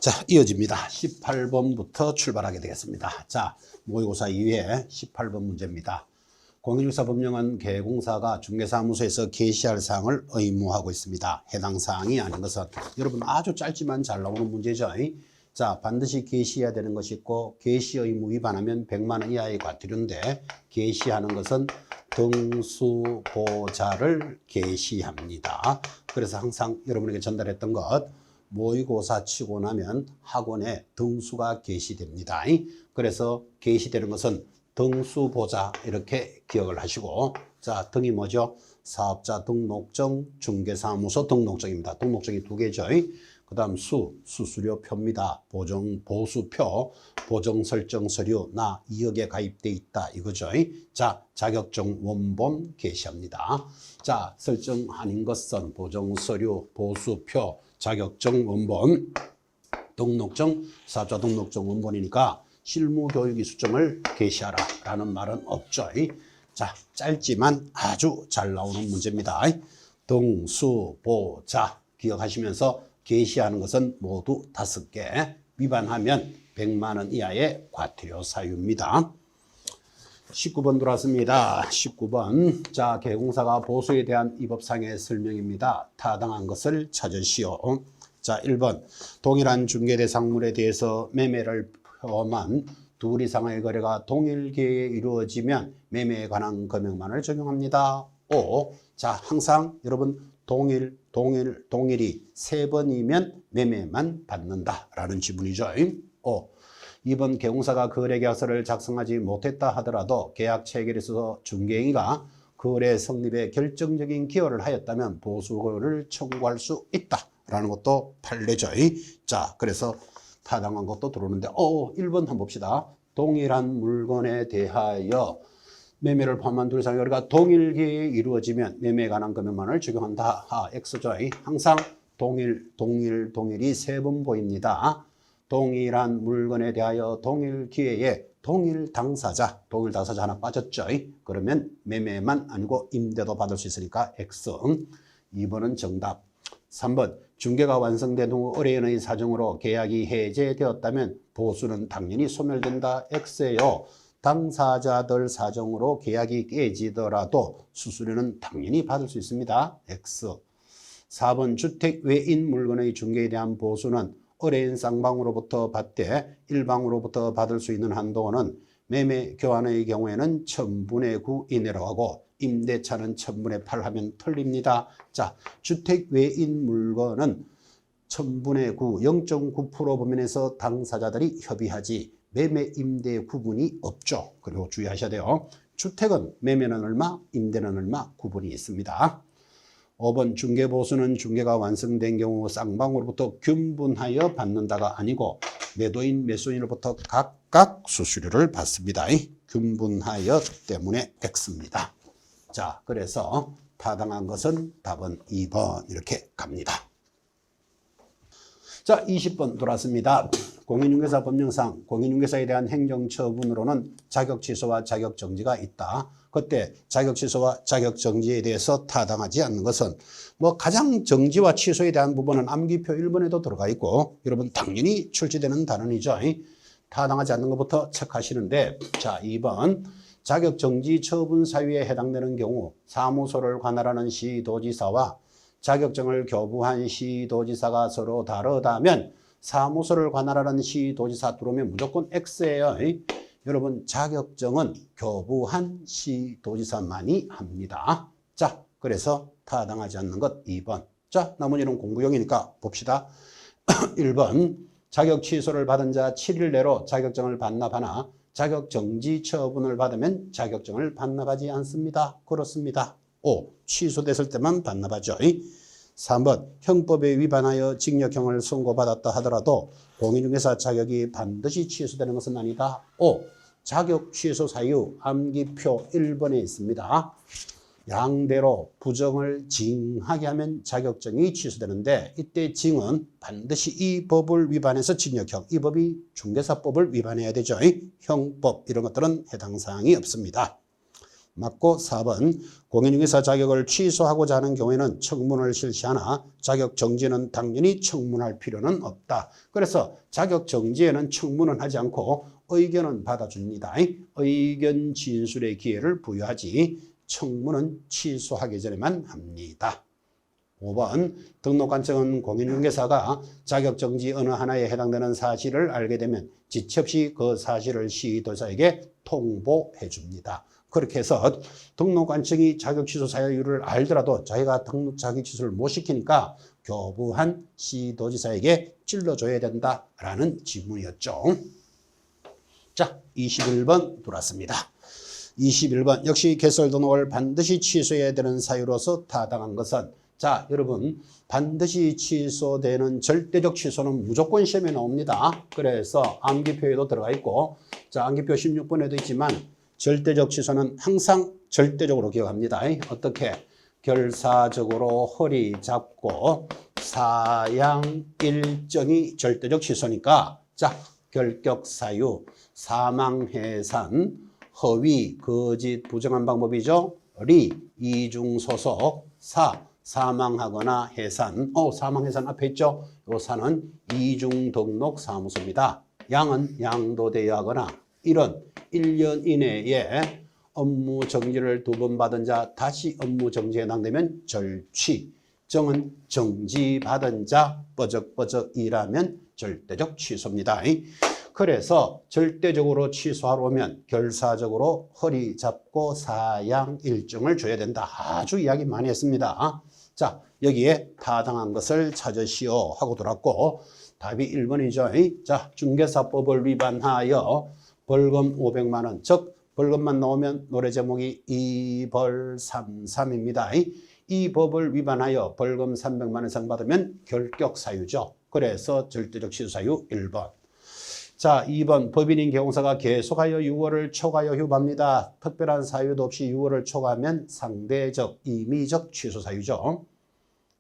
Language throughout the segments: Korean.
자, 이어집니다. 18번부터 출발하게 되겠습니다. 자, 모의고사 2회 18번 문제입니다. 공인중개사 법령은 계공사가 중개사무소에서 게시할 사항을 의무하고 있습니다. 해당 사항이 아닌 것은 여러분 아주 짧지만 잘 나오는 문제죠. 자, 반드시 게시해야 되는 것이 있고 게시 의무 위반하면 100만 원 이하의 과태료인데 게시하는 것은 등수보자를 게시합니다. 그래서 항상 여러분에게 전달했던 것 모의고사 치고 나면 학원에 등수가 게시됩니다. 그래서 게시되는 것은 등수보자 이렇게 기억을 하시고, 자, 등이 뭐죠? 사업자 등록증, 중개사무소 등록증입니다. 등록증이 두 개죠. 그 다음 수수료표입니다. 보수표, 보정설정서류, 나 2억에 가입돼 있다 이거죠. 자, 자격증 원본 게시합니다. 자, 설정 아닌 것은 보정서류, 보수표, 자격증 원본, 등록증, 사업자 등록증 원본이니까 실무교육이 수정을 게시하라 라는 말은 없죠. 자, 짧지만 아주 잘 나오는 문제입니다. 등수보자 기억하시면서 게시하는 것은 모두 5개, 위반하면 100만 원 이하의 과태료 사유입니다. 19번 들어왔습니다. 19번. 자, 계공사가 보수에 대한 이 법상의 설명입니다. 타당한 것을 찾으시오. 자, 1번. 동일한 중개대상물에 대해서 매매를 포함한 둘 이상의 거래가 동일 기회에 이루어지면 매매에 관한 금액만을 적용합니다. 5. 자, 항상 여러분 동일이 3번이면 매매만 받는다라는 지문이죠. 5. 2번 계공사가 거래계약서를 작성하지 못했다 하더라도 계약 체결에 있어서 중개인이 거래 성립에 결정적인 기여를 하였다면 보수를 청구할 수 있다라는 것도 판례죠. 자, 그래서 타당한 것도 들어오는데 1번 한번 봅시다. 동일한 물건에 대하여 매매를 포함한 둘 이상의 거래가 동일기에 이루어지면 매매에 관한 금액만을 적용한다. X죠. 항상 동일이 3번 보입니다. 동일한 물건에 대하여 동일 기회에 동일 당사자 하나 빠졌죠. 그러면 매매만 아니고 임대도 받을 수 있으니까 X. 2번은 정답. 3번. 중개가 완성된 후 의뢰인의 사정으로 계약이 해제되었다면 보수는 당연히 소멸된다. X예요. 당사자들 사정으로 계약이 깨지더라도 수수료는 당연히 받을 수 있습니다. X. 4번. 주택 외인 물건의 중개에 대한 보수는 의뢰인 쌍방으로부터 받되 일방으로부터 받을 수 있는 한도는 매매 교환의 경우에는 1000분의 9 이내로 하고 임대차는 1000분의 8 하면 틀립니다. 자, 주택 외인 물건은 1000분의 9, 0.9% 범위내에서 당사자들이 협의하지 매매 임대 구분이 없죠. 그리고 주의하셔야 돼요. 주택은 매매는 얼마, 임대는 얼마 구분이 있습니다. 5번 중개보수는 중개가 완성된 경우 쌍방으로부터 균분하여 받는다가 아니고 매도인, 매수인으로부터 각각 수수료를 받습니다. 균분하여 때문에 X입니다. 자, 그래서 타당한 것은 답은 2번 이렇게 갑니다. 자, 20번 돌아왔습니다. 공인중개사 법령상 공인중개사에 대한 행정처분으로는 자격취소와 자격정지가 있다. 그때 자격취소와 자격정지에 대해서 타당하지 않는 것은 가장 정지와 취소에 대한 부분은 암기표 1번에도 들어가 있고 여러분 당연히 출제되는 단원이죠. 타당하지 않는 것부터 체크하시는데, 자, 2번. 자격정지 처분 사유에 해당되는 경우 사무소를 관할하는 시도지사와 자격증을 교부한 시도지사가 서로 다르다면 사무소를 관할하는 시도지사 들어오면 무조건 X예요. 여러분 자격증은 교부한 시도지사만이 합니다. 자, 그래서 타당하지 않는 것 2번. 자, 나머지는 공부용이니까 봅시다. 1번. 자격 취소를 받은 자 7일 내로 자격증을 반납하나 자격정지 처분을 받으면 자격증을 반납하지 않습니다. 그렇습니다. 5. 취소됐을 때만 반납하죠. 3번. 형법에 위반하여 징역형을 선고받았다 하더라도 공인중개사 자격이 반드시 취소되는 것은 아니다. 5. 자격 취소 사유 암기표 1번에 있습니다. 양대로 부정을 징하게 하면 자격증이 취소되는데 이때 징은 반드시 이 법을 위반해서 징역형, 이 법이 중개사법을 위반해야 되죠. 형법 이런 것들은 해당 사항이 없습니다. 맞고 4번 공인중개사 자격을 취소하고자 하는 경우에는 청문을 실시하나 자격 정지는 당연히 청문할 필요는 없다. 그래서 자격 정지에는 청문은 하지 않고 의견은 받아줍니다. 의견 진술의 기회를 부여하지 청문은 취소하기 전에만 합니다. 5번 등록관청은 공인중개사가 자격정지 어느 하나에 해당되는 사실을 알게 되면 지체 없이 그 사실을 시도자에게 통보해 줍니다. 그렇게 해서 등록관청이 자격취소 사유를 알더라도 자기가 자격취소를 못 시키니까 교부한 시도지사에게 찔러줘야 된다라는 지문이었죠. 자, 21번 들어왔습니다. 21번 역시 개설 등록을 반드시 취소해야 되는 사유로서 타당한 것은 자, 여러분 반드시 취소되는 절대적 취소는 무조건 시험에 나옵니다. 그래서 암기표에도 들어가 있고 자, 암기표 16번에도 있지만 절대적 취소는 항상 절대적으로 기억합니다. 어떻게? 결사적으로 허리 잡고 사양 일정이 절대적 취소니까 자, 결격 사유, 사망 해산, 허위, 거짓, 부정한 방법이죠. 리, 이중 소속, 사망하거나 해산. 사망 해산 앞에 있죠. 요 사는 이중 등록 사무소입니다. 양은 양도되어야 하거나 1은 1년 이내에 업무 정지를 2번 받은 자 다시 업무 정지에 해당되면 절취. 정은 정지받은 자 뻐적뻐적 일하면 절대적 취소입니다. 그래서 절대적으로 취소하러 오면 결사적으로 허리 잡고 사양 일정을 줘야 된다. 아주 이야기 많이 했습니다. 자, 여기에 타당한 것을 찾으시오 하고 들었고 답이 1번이죠. 자, 중개사법을 위반하여 벌금 500만 원, 즉 벌금만 나오면 노래 제목이 이벌삼삼입니다. 이 법을 위반하여 벌금 300만 원 이상 받으면 결격 사유죠. 그래서 절대적 취소 사유 1번. 자, 2번 법인인 개공사가 계속하여 6월을 초과하여 휴업합니다. 특별한 사유도 없이 6월을 초과하면 상대적, 임의적 취소 사유죠.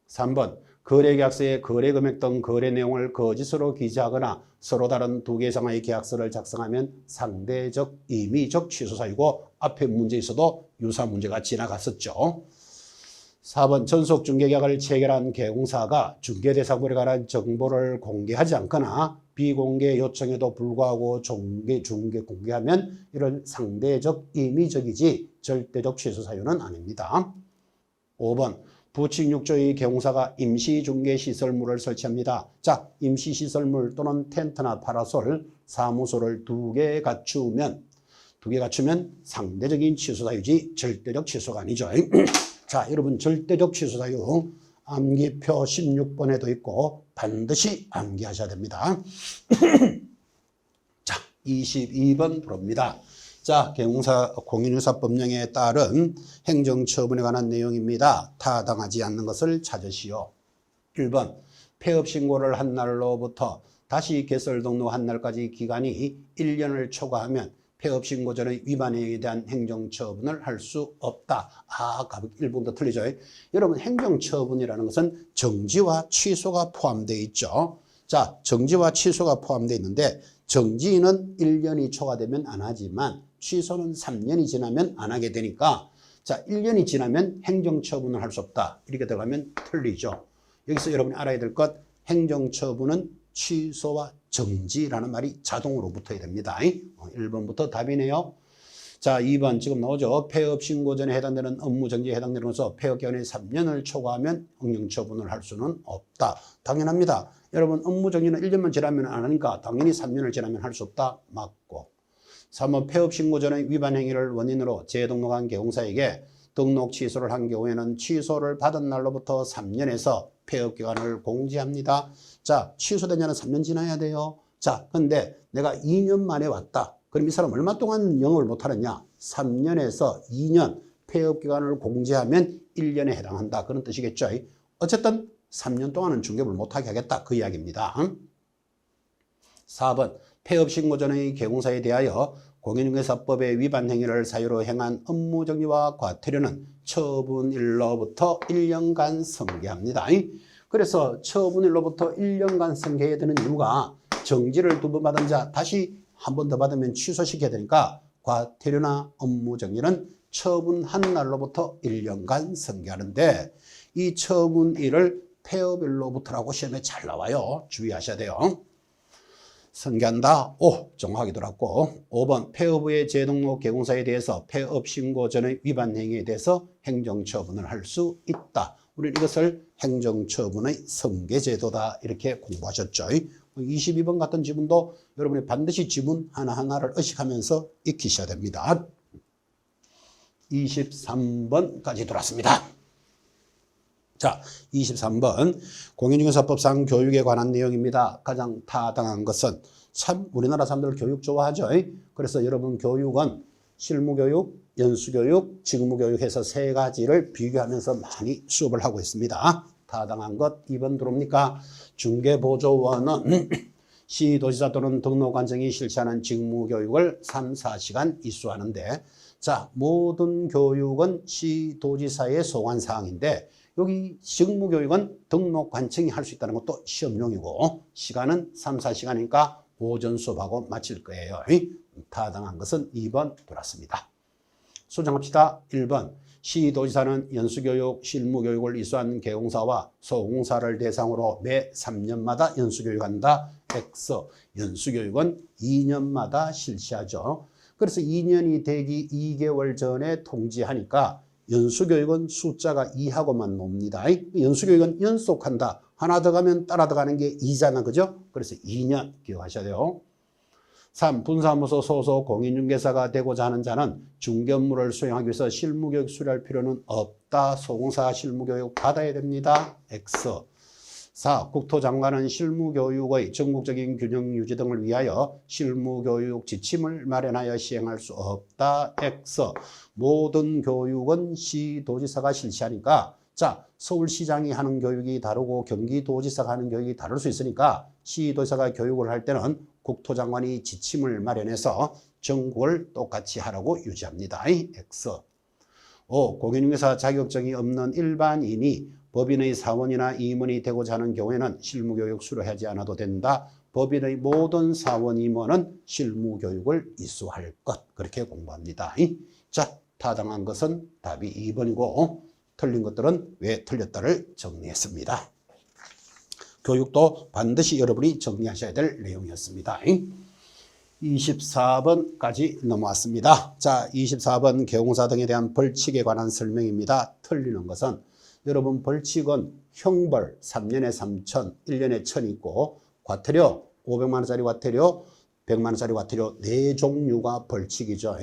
3번 거래계약서에 거래금액 등 거래 내용을 거짓으로 기재하거나 서로 다른 2개 이상의 계약서를 작성하면 상대적, 임의적 취소 사유고 앞에 문제 있어도 유사 문제가 지나갔었죠. 4번 전속중개계약을 체결한 개공사가 중개대상물에 관한 정보를 공개하지 않거나 비공개 요청에도 불구하고 중개 공개하면 이런 상대적, 임의적이지 절대적 취소 사유는 아닙니다. 5번 부칙 6조의 개공사가 임시중개시설물을 설치합니다. 자, 임시시설물 또는 텐트나 파라솔, 사무소를 2개 갖추면 상대적인 취소 사유지 절대적 취소가 아니죠. 자, 여러분 절대적 취소 사유 암기표 16번에도 있고 반드시 암기하셔야 됩니다. 자, 22번 프로입니다. 자, 개공사 공인중개사법령에 따른 행정처분에 관한 내용입니다. 타당하지 않는 것을 찾으시오. 1번 폐업신고를 한 날로부터 다시 개설 등록한 날까지 기간이 1년을 초과하면 폐업신고 전의 위반 행위에 대한 행정처분을 할 수 없다. 1번부터 틀리죠. 여러분 행정처분이라는 것은 정지와 취소가 포함되어 있죠. 자, 정지와 취소가 포함되어 있는데 정지는 1년이 초과되면 안 하지만 취소는 3년이 지나면 안 하게 되니까 자, 1년이 지나면 행정처분을 할 수 없다. 이렇게 들어가면 틀리죠. 여기서 여러분이 알아야 될 것 행정처분은 취소와 정지라는 말이 자동으로 붙어야 됩니다. 1번부터 답이네요. 자, 2번 지금 나오죠. 폐업 신고 전에 해당되는 업무 정지에 해당되는 것은 폐업 기간이 3년을 초과하면 행정처분을 할 수는 없다. 당연합니다. 여러분 업무 정지는 1년만 지나면 안 하니까 당연히 3년을 지나면 할 수 없다. 맞고. 3번 폐업 신고 전의 위반 행위를 원인으로 재등록한 개공사에게 등록 취소를 한 경우에는 취소를 받은 날로부터 3년에서 폐업 기간을 공지합니다. 자, 취소된 자는 3년 지나야 돼요. 자, 근데 내가 2년 만에 왔다. 그럼 이 사람 얼마 동안 영업을 못하느냐? 3년에서 2년 폐업 기간을 공지하면 1년에 해당한다. 그런 뜻이겠죠. 어쨌든 3년 동안은 중개업을 못하게 하겠다. 그 이야기입니다. 4번 폐업 신고 전의 개공사에 대하여 공인중개사법의 위반 행위를 사유로 행한 업무 정지와 과태료는 처분일로부터 1년간 성계합니다. 그래서 처분일로부터 1년간 성계해야 되는 이유가 정지를 2번 받은 자 다시 한 번 더 받으면 취소시켜야 되니까 과태료나 업무 정지는 처분한 날로부터 1년간 성기하는데 이 처분일을 폐업일로부터라고 시험에 잘 나와요. 주의하셔야 돼요. 성기한다. 오, 정확하게 들었고 5번 폐업 후에 재등록 개공사에 대해서 폐업 신고 전의 위반 행위에 대해서 행정처분을 할 수 있다. 우리는 이것을 행정처분의 성계제도다 이렇게 공부하셨죠. 22번 같은 지문도 여러분이 반드시 지문 하나하나를 의식하면서 익히셔야 됩니다. 23번까지 들어왔습니다. 자, 23번 공인중개사법상 교육에 관한 내용입니다. 가장 타당한 것은 참 우리나라 사람들 교육 좋아하죠. 그래서 여러분 교육은 실무교육, 연수교육, 직무교육 해서 세 가지를 비교하면서 많이 수업을 하고 있습니다. 타당한 것 2번 들어옵니까? 중개보조원은 시도지사 또는 등록관청이 실시하는 직무교육을 3, 4시간 이수하는데 자, 모든 교육은 시도지사의 소관사항인데 여기 직무교육은 등록관청이 할 수 있다는 것도 시험용이고 시간은 3, 4시간이니까 오전 수업하고 마칠 거예요. 타당한 것은 2번 돌았습니다. 수정합시다. 1번 시도지사는 연수교육, 실무교육을 이수한 개공사와 소공사를 대상으로 매 3년마다 연수교육한다. X 연수교육은 2년마다 실시하죠. 그래서 2년이 되기 2개월 전에 통지하니까 연수교육은 숫자가 2하고만 놉니다. 연수교육은 연속한다. 하나 더 가면 따라 들어가는 게 2잖아. 그죠? 그래서 2년 기억하셔야 돼요. 3. 분사무소 소속 공인중개사가 되고자 하는 자는 중개업무를 수행하기 위해서 실무교육 수료할 필요는 없다. 소공사 실무교육 받아야 됩니다. X. 4. 국토장관은 실무교육의 전국적인 균형 유지 등을 위하여 실무교육 지침을 마련하여 시행할 수 없다. X. 모든 교육은 시도지사가 실시하니까 자, 서울시장이 하는 교육이 다르고 경기도지사가 하는 교육이 다를 수 있으니까 시도지사가 교육을 할 때는 국토장관이 지침을 마련해서 전국을 똑같이 하라고 유지합니다. X. 5. 공인중개사 자격증이 없는 일반인이 법인의 사원이나 임원이 되고자 하는 경우에는 실무교육 수료하지 않아도 된다. 법인의 모든 사원, 임원은 실무교육을 이수할 것. 그렇게 공부합니다. 자, 타당한 것은 답이 2번이고 틀린 것들은 왜 틀렸다를 정리했습니다. 교육도 반드시 여러분이 정리하셔야 될 내용이었습니다. 24번까지 넘어왔습니다. 자, 24번 개공사 등에 대한 벌칙에 관한 설명입니다. 틀리는 것은 여러분 벌칙은 형벌 3년에 3천, 1년에 1,000 있고 과태료 500만 원짜리 과태료, 100만 원짜리 과태료 4종류가 벌칙이죠.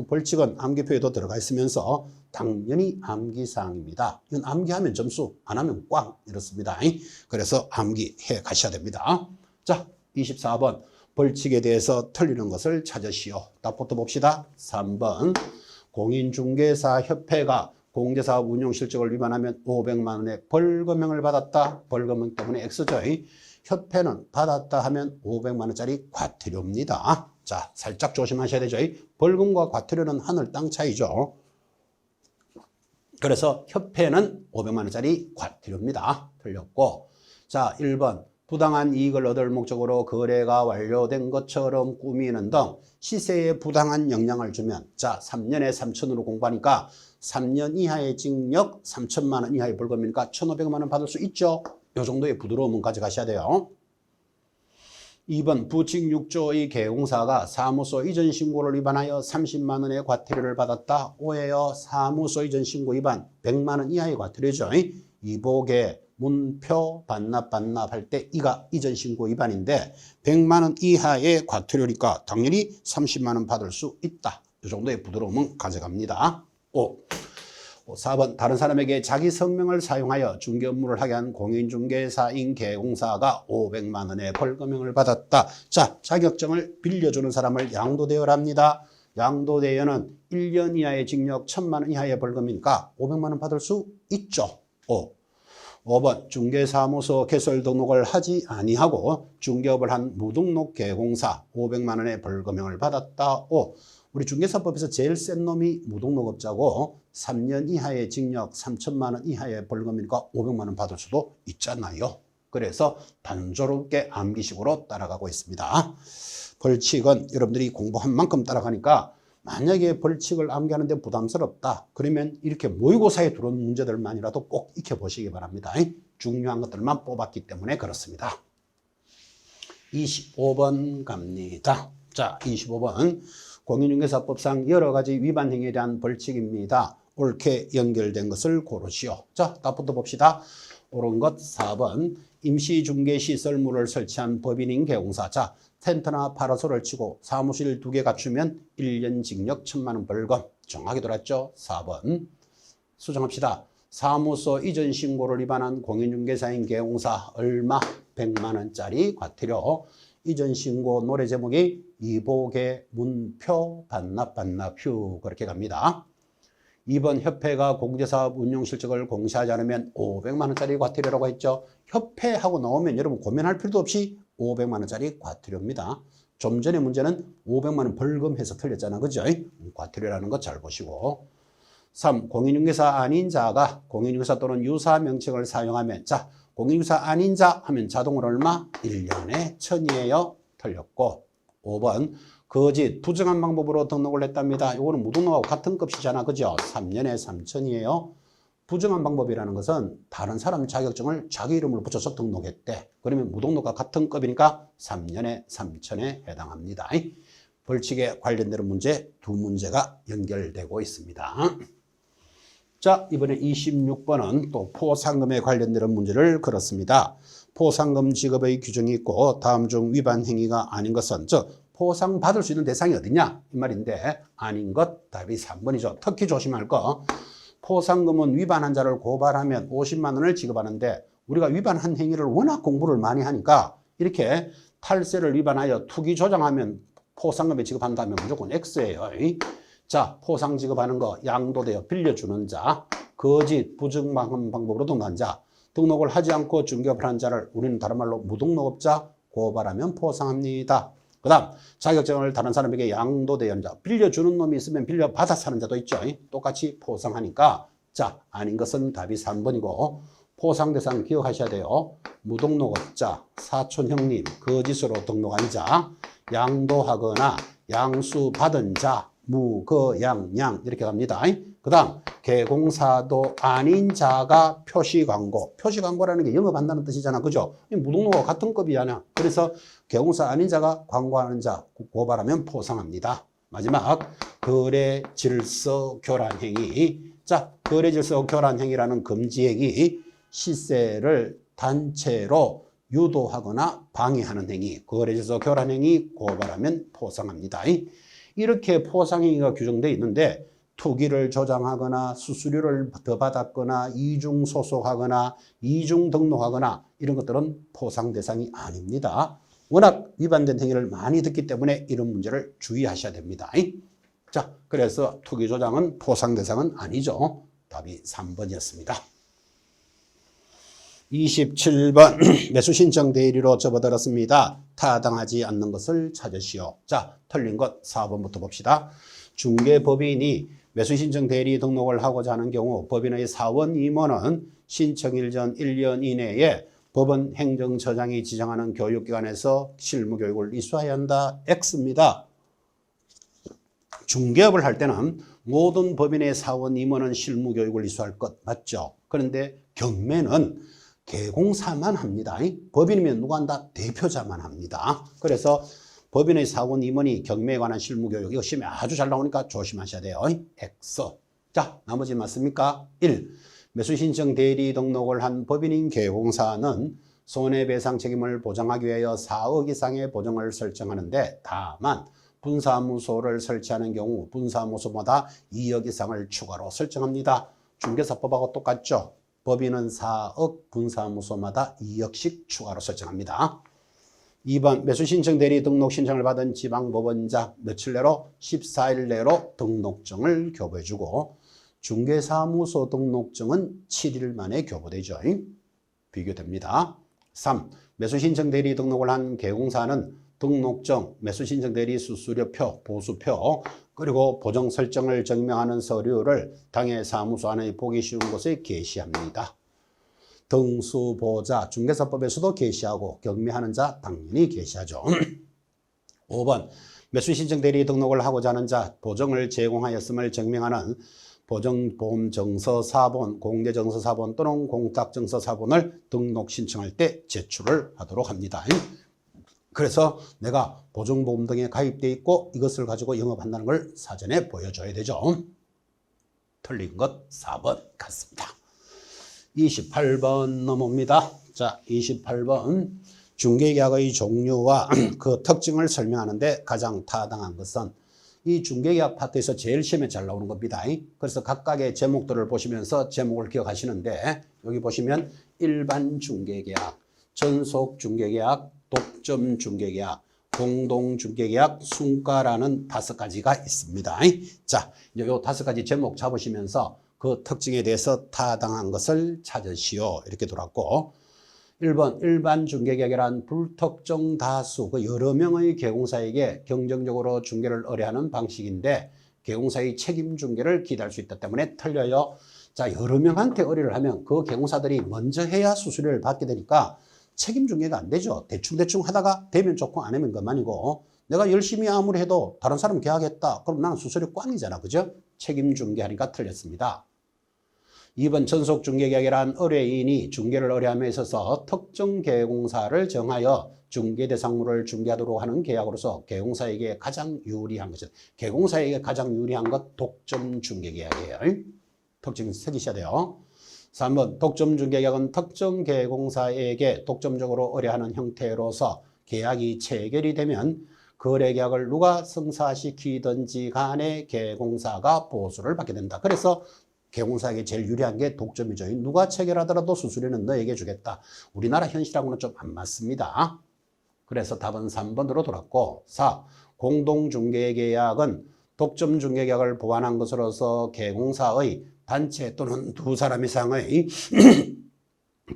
벌칙은 암기표에도 들어가 있으면서 당연히 암기사항입니다. 이건 암기하면 점수, 안 하면 꽝 이렇습니다. 그래서 암기해 가셔야 됩니다. 자, 24번 벌칙에 대해서 틀리는 것을 찾으시오. 답부터 봅시다. 3번 공인중개사협회가 공개사업 운영 실적을 위반하면 500만 원의 벌금형을 받았다. 벌금형 때문에 X죠. 협회는 받았다 하면 500만 원짜리 과태료입니다. 자, 살짝 조심하셔야 되죠. 벌금과 과태료는 하늘 땅 차이죠. 그래서 협회는 500만 원짜리 과태료입니다. 틀렸고 자, 1번 부당한 이익을 얻을 목적으로 거래가 완료된 것처럼 꾸미는 등 시세에 부당한 영향을 주면 자, 3년에 3천으로 공부하니까 3년 이하의 징역 3천만 원 이하의 벌금이니까 1,500만 원 받을 수 있죠. 이 정도의 부드러움은 가져가셔야 돼요. 2번 부칙 6조의 개공사가 사무소 이전 신고를 위반하여 30만 원의 과태료를 받았다. 오해요. 사무소 이전 신고 위반 100만 원 이하의 과태료죠. 이복에 문표 반납할 때 이가 이전 신고 위반인데 100만 원 이하의 과태료니까 당연히 30만 원 받을 수 있다. 이 정도의 부드러움은 가져갑니다. 4번 다른 사람에게 자기 성명을 사용하여 중개 업무를 하게 한 공인중개사인 개공사가 500만 원의 벌금형을 받았다. 자, 자격증을 빌려주는 사람을 양도대여랍니다. 양도대여는 1년 이하의 징역 1,000만 원 이하의 벌금이니까 500만 원 받을 수 있죠. 5번 중개사무소 개설 등록을 하지 아니하고 중개업을 한 무등록 개공사 500만 원의 벌금형을 받았다. 우리 중개사법에서 제일 센 놈이 무등록업자고 3년 이하의 징역 3천만 원 이하의 벌금이니까 500만 원 받을 수도 있잖아요. 그래서 단조롭게 암기식으로 따라가고 있습니다. 벌칙은 여러분들이 공부한 만큼 따라가니까 만약에 벌칙을 암기하는데 부담스럽다. 그러면 이렇게 모의고사에 들어온 문제들만이라도 꼭 익혀보시기 바랍니다. 중요한 것들만 뽑았기 때문에 그렇습니다. 25번 갑니다. 자, 25번. 공인중개사법상 여러 가지 위반 행위에 대한 벌칙입니다. 옳게 연결된 것을 고르시오. 자, 답부터 봅시다. 옳은 것 4번. 임시중개시설물을 설치한 법인인 개공사. 자, 텐트나 파라솔을 치고 사무실 2개 갖추면 1년 징역 1,000만 원 벌금. 정확히 들었죠? 4번. 수정합시다. 사무소 이전 신고를 위반한 공인중개사인 개공사 얼마? 100만 원짜리 과태료. 이전 신고 노래 제목이 이복의 문표 반납휴 그렇게 갑니다. 2번 협회가 공제사업 운용 실적을 공시하지 않으면 500만 원짜리 과태료라고 했죠. 협회하고 나오면 여러분 고민할 필요도 없이 500만 원짜리 과태료입니다. 좀 전에 문제는 500만 원 벌금해서 틀렸잖아. 그죠? 과태료라는 거 잘 보시고. 3. 공인중개사 아닌 자가 공인중개사 또는 유사 명칭을 사용하면 자, 공인중개사 아닌 자 하면 자동으로 얼마? 1년에 1,000이에요. 틀렸고. 5번. 거짓, 부정한 방법으로 등록을 했답니다. 이거는 무등록하고 같은 값이잖아. 그죠? 3년에 3,000이에요. 부정한 방법이라는 것은 다른 사람 자격증을 자기 이름으로 붙여서 등록했대. 그러면 무등록과 같은 급이니까 3년에 3,000에 해당합니다. 벌칙에 관련되는 문제 2문제가 연결되고 있습니다. 자, 이번에 26번은 또 포상금에 관련되는 문제를 걸었습니다. 포상금 지급의 규정이 있고 다음 중 위반 행위가 아닌 것은 즉 포상 받을 수 있는 대상이 어디냐 이 말인데 아닌 것 답이 3번이죠. 특히 조심할 거 포상금은 위반한 자를 고발하면 50만 원을 지급하는데 우리가 위반한 행위를 워낙 공부를 많이 하니까 이렇게 탈세를 위반하여 투기 조장하면 포상금에 지급한다면 무조건 X예요. 자, 포상 지급하는 거 양도되어 빌려주는 자, 거짓, 부정한 방법으로 등록한 자, 등록을 하지 않고 중개업을 한 자를 우리는 다른 말로 무등록업자 고발하면 포상합니다. 그 다음 자격증을 다른 사람에게 양도되어 자, 빌려주는 놈이 있으면 빌려받아 사는 자도 있죠. 똑같이 포상하니까 자, 아닌 것은 답이 3번이고 포상 대상 기억하셔야 돼요. 무등록업자, 사촌형님, 거짓으로 등록한 자, 양도하거나 양수받은 자, 무거양양 이렇게 갑니다. 그 다음 개공사도 아닌 자가 표시광고. 표시광고라는 게 영업한다는 뜻이잖아. 그죠? 무등록과 같은 급이잖아. 그래서 개공사 아닌 자가 광고하는 자 고발하면 포상합니다. 마지막 거래 질서 교란 행위. 자, 거래 질서 교란 행위라는 금지행위 시세를 단체로 유도하거나 방해하는 행위. 거래 질서 교란 행위 고발하면 포상합니다. 이렇게 포상행위가 규정되어 있는데 투기를 조장하거나 수수료를 더 받았거나 이중 소속하거나 이중 등록하거나 이런 것들은 포상 대상이 아닙니다. 워낙 위반된 행위를 많이 듣기 때문에 이런 문제를 주의하셔야 됩니다. 자, 그래서 투기 조장은 포상 대상은 아니죠. 답이 3번이었습니다. 27번 매수신청 대리로 접어들었습니다. 타당하지 않는 것을 찾으시오. 자, 틀린 것 4번부터 봅시다. 중개법인이 매수신청 대리 등록을 하고자 하는 경우 법인의 사원 임원은 신청일 전 1년 이내에 법원 행정처장이 지정하는 교육기관에서 실무교육을 이수해야 한다. X입니다. 중개업을 할 때는 모든 법인의 사원 임원은 실무교육을 이수할 것 맞죠? 그런데 경매는 개공사만 합니다. 법인이면 누가 한다? 대표자만 합니다. 그래서 법인의 사원 임원이 경매에 관한 실무교육 이거 시험에 아주 잘 나오니까 조심하셔야 돼요. X. 자, 나머지 맞습니까? 1. 매수신청 대리 등록을 한 법인인 개공사는 손해배상 책임을 보장하기 위하여 4억 이상의 보증을 설정하는데 다만 분사무소를 설치하는 경우 분사무소마다 2억 이상을 추가로 설정합니다. 중개사법하고 똑같죠? 법인은 4억, 분사무소마다 2억씩 추가로 설정합니다. 2번 매수신청 대리 등록 신청을 받은 지방법원자 며칠 내로 14일 내로 등록증을 교부해주고 중개사무소 등록증은 7일 만에 교부되죠. 비교됩니다. 3. 매수신청 대리 등록을 한 개공사는 등록증, 매수신청 대리 수수료표, 보수표, 그리고 보정 설정을 증명하는 서류를 당해 사무소 안에 보기 쉬운 곳에 게시합니다. 등수보자, 중개사법에서도 게시하고 경매하는 자 당연히 게시하죠. 5번 매수신청 대리 등록을 하고자 하는 자 보증을 제공하였음을 증명하는 보증보험증서 사본, 공개증서 사본 또는 공탁증서 사본을 등록 신청할 때 제출을 하도록 합니다. 그래서 내가 보증보험 등에 가입되어 있고 이것을 가지고 영업한다는 걸 사전에 보여줘야 되죠. 틀린 것 4번 같습니다. 28번 넘어옵니다. 자, 28번 중개계약의 종류와 그 특징을 설명하는데 가장 타당한 것은 이 중개계약 파트에서 제일 시험에 잘 나오는 겁니다. 그래서 각각의 제목들을 보시면서 제목을 기억하시는데 여기 보시면 일반 중개계약, 전속 중개계약, 독점 중개계약, 공동 중개계약, 순가라는 5가지가 있습니다. 자, 이제 요 5가지 제목 잡으시면서 그 특징에 대해서 타당한 것을 찾으시오. 이렇게 돌았고 1번 일반 중개계약이란 불특정 다수 그 여러 명의 개공사에게 경쟁적으로 중개를 의뢰하는 방식인데 개공사의 책임 중개를 기대할 수 있다 때문에 틀려요. 자, 여러 명한테 의뢰를 하면 그 개공사들이 먼저 해야 수수료를 받게 되니까 책임 중개가 안 되죠. 대충 하다가 되면 좋고 안 하면 그만이고 내가 열심히 아무리 해도 다른 사람 계약했다. 그럼 나는 수수료 꽝이잖아. 그죠? 책임 중개하니까 틀렸습니다. 2번 전속 중개계약이란 의뢰인이 중개를 의뢰함에 있어서 특정 개공사를 정하여 중개 대상물을 중개하도록 하는 계약으로서 개공사에게 가장 유리한 것은 개공사에게 가장 유리한 것 독점 중개계약이에요. 특징 새기셔야 돼요. 3번 독점 중개계약은 특정 개공사에게 독점적으로 의뢰하는 형태로서 계약이 체결이 되면 거래계약을 누가 성사시키든지 간에 개공사가 보수를 받게 된다. 그래서 개공사에게 제일 유리한 게 독점이죠. 누가 체결하더라도 수수료는 너에게 주겠다. 우리나라 현실하고는 좀 안 맞습니다. 그래서 답은 3번으로 돌았고 4. 공동중개계약은 독점중개계약을 보완한 것으로서 개공사의 단체 또는 2사람 이상의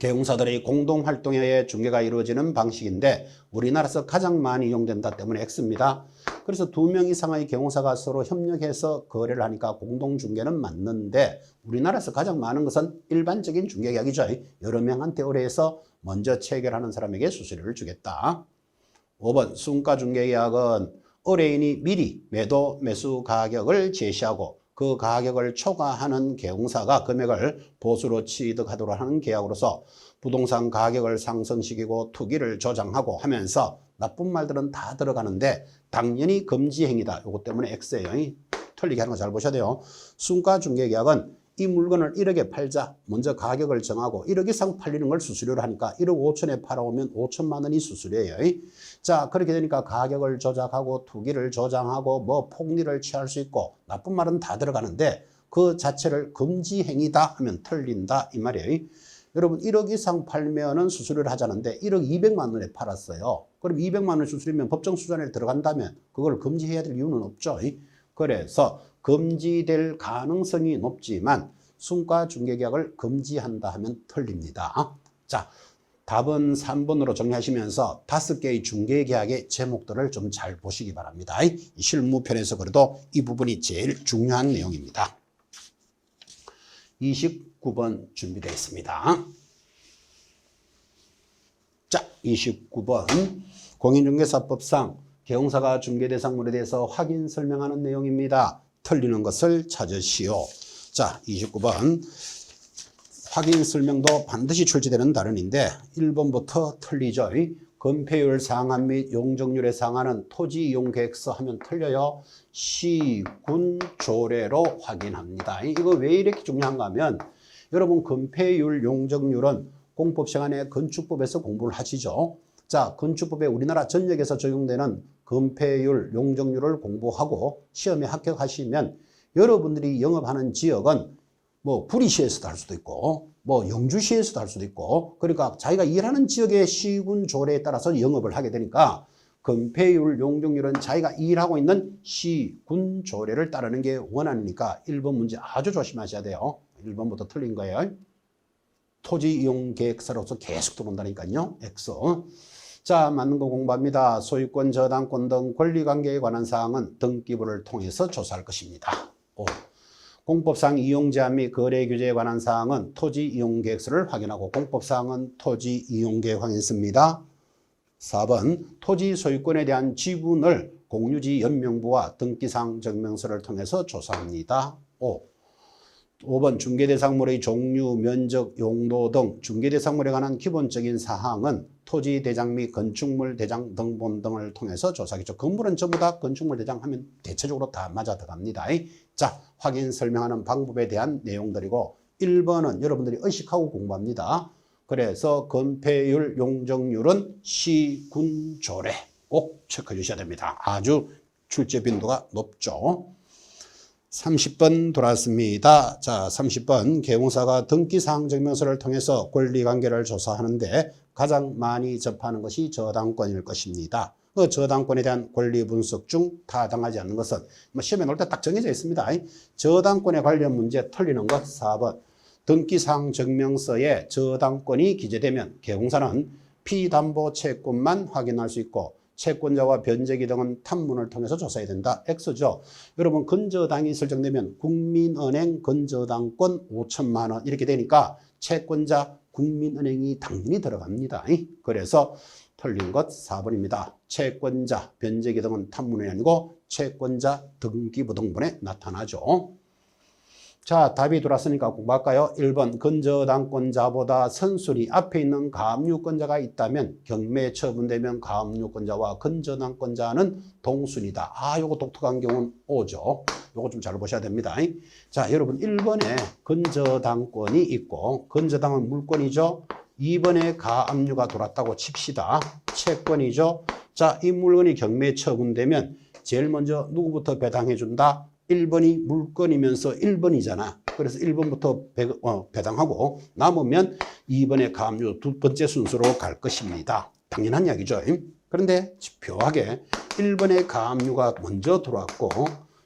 개공사들의 공동활동에 의해 중개가 이루어지는 방식인데 우리나라에서 가장 많이 이용된다 때문에 X입니다. 그래서 2명 이상의 개공사가 서로 협력해서 거래를 하니까 공동중개는 맞는데 우리나라에서 가장 많은 것은 일반적인 중개계약이죠. 여러 명한테 의뢰해서 먼저 체결하는 사람에게 수수료를 주겠다. 5번 순가중개계약은 의뢰인이 미리 매도 매수 가격을 제시하고 그 가격을 초과하는 개공사가 금액을 보수로 취득하도록 하는 계약으로서 부동산 가격을 상승시키고 투기를 조장하고 하면서 나쁜 말들은 다 들어가는데 당연히 금지 행위다. 이것 때문에 X예요. 틀리게 하는 거 잘 보셔야 돼요. 순가중개계약은 이 물건을 1억에 팔자. 먼저 가격을 정하고 1억 이상 팔리는 걸 수수료로 하니까 1억 5천에 팔아오면 5천만 원이 수수료예요. 자, 그렇게 되니까 가격을 조작하고 투기를 조장하고 뭐 폭리를 취할 수 있고 나쁜 말은 다 들어가는데 그 자체를 금지 행위다 하면 틀린다 이 말이에요. 여러분 1억 이상 팔면은 수수료를 하자는데 1억 200만 원에 팔았어요. 그럼 200만 원 수수료면 법정 수준에 들어간다면 그걸 금지해야 될 이유는 없죠. 그래서 금지될 가능성이 높지만 순가중개계약을 금지한다 하면 틀립니다. 자, 답은 3번으로 정리하시면서 5개의 중개계약의 제목들을 좀 잘 보시기 바랍니다. 실무편에서 그래도 이 부분이 제일 중요한 내용입니다. 29번 준비되어 있습니다. 자, 29번 공인중개사법상 개공사가 중개대상물에 대해서 확인 설명하는 내용입니다. 틀리는 것을 찾으시오. 자, 29번 확인 설명도 반드시 출제되는 단원인데 1번부터 틀리죠. 건폐율 상한 및 용적률에 상한은 토지 이용 계획서 하면 틀려요. 시군 조례로 확인합니다. 이거 왜 이렇게 중요한가 하면 여러분 건폐율 용적률은 공법 시간에 건축법에서 공부를 하시죠. 자, 건축법에 우리나라 전역에서 적용되는 건폐율 용적률을 공부하고 시험에 합격하시면 여러분들이 영업하는 지역은 뭐 구리시에서도 할 수도 있고 뭐 영주시에서도 할 수도 있고 그러니까 자기가 일하는 지역의 시군 조례에 따라서 영업을 하게 되니까 건폐율 용적률은 자기가 일하고 있는 시군 조례를 따르는 게 원안이니까 1번 문제 아주 조심하셔야 돼요. 1번부터 틀린 거예요. 토지 이용 계획서로서 계속 들어온다니까요. X. 자, 맞는 거 공부합니다. 소유권, 저당권 등 권리관계에 관한 사항은 등기부를 통해서 조사할 것입니다. 5. 공법상 이용제한 및 거래 규제에 관한 사항은 토지 이용 계획서를 확인하고 공법상은 토지 이용 계획 확인서입니다. 4번 토지 소유권에 대한 지분을 공유지 연명부와 등기상 증명서를 통해서 조사합니다. 5번 중개대상물의 종류, 면적, 용도 등 중개대상물에 관한 기본적인 사항은 토지 대장 및 건축물 대장 등본 등을 통해서 조사하겠죠. 건물은 전부 다 건축물 대장 하면 대체적으로 다 맞아 들어갑니다. 자, 확인 설명하는 방법에 대한 내용들이고 1번은 여러분들이 의식하고 공부합니다. 그래서 건폐율, 용적률은 시, 군, 조례 꼭 체크해 주셔야 됩니다. 아주 출제 빈도가 높죠. 30번 돌아왔습니다. 자, 30번 개공사가 등기사항 증명서를 통해서 권리관계를 조사하는데 가장 많이 접하는 것이 저당권일 것입니다. 그 저당권에 대한 권리 분석 중 타당하지 않는 것은 시험에 나올 때 딱 정해져 있습니다. 저당권에 관련 문제 틀리는 것 4번. 등기사항 증명서에 저당권이 기재되면 개공사는 피담보 채권만 확인할 수 있고 채권자와 변제기 등은 탐문을 통해서 조사해야 된다. X죠. 여러분 건저당이 설정되면 국민은행 건저당권 5천만 원 이렇게 되니까 채권자 국민은행이 당연히 들어갑니다. 그래서 틀린 것 4번입니다. 채권자 변제기 등은 탐문이 아니고 채권자 등기부등본에 나타나죠. 자, 답이 돌았으니까 공부할까요? 1번 건저당권자보다 선순위 앞에 있는 가압류권자가 있다면 경매 처분되면 가압류권자와 건저당권자는 동순위다. 아, 요거 독특한 경우는 O죠. 요거 좀 잘 보셔야 됩니다. 자, 여러분 1번에 건저당권이 있고 건저당은 물권이죠. 2번에 가압류가 돌았다고 칩시다. 채권이죠. 자, 이 물건이 경매 처분되면 제일 먼저 누구부터 배당해 준다? 1번이 물건이면서 1번이잖아. 그래서 1번부터 배당하고 남으면 2번의 가압류 두 번째 순서로 갈 것입니다. 당연한 이야기죠. 그런데 묘하게 1번의 가압류가 먼저 들어왔고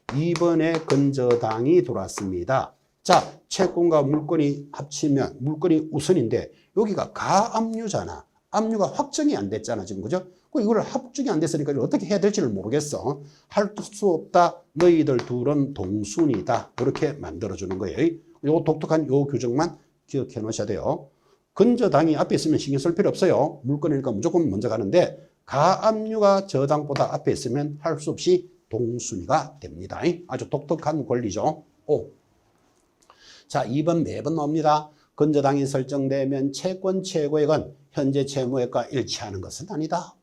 2번의 건저당이 들어왔습니다. 자, 채권과 물건이 합치면 물건이 우선인데 여기가 가압류잖아. 압류가 확정이 안 됐잖아 지금, 그죠? 이걸 합정이 안 됐으니까 어떻게 해야 될지를 모르겠어. 할 수 없다. 너희들 둘은 동순이다. 이렇게 만들어주는 거예요. 요 독특한 요 규정만 기억해 놓으셔야 돼요. 건저당이 앞에 있으면 신경 쓸 필요 없어요. 물건이니까 무조건 먼저 가는데 가압류가 저당보다 앞에 있으면 할 수 없이 동순위가 됩니다. 아주 독특한 권리죠. 자, 2번 매번 나옵니다. 건저당이 설정되면 채권 최고액은 현재 채무액과 일치하는 것은 아니다.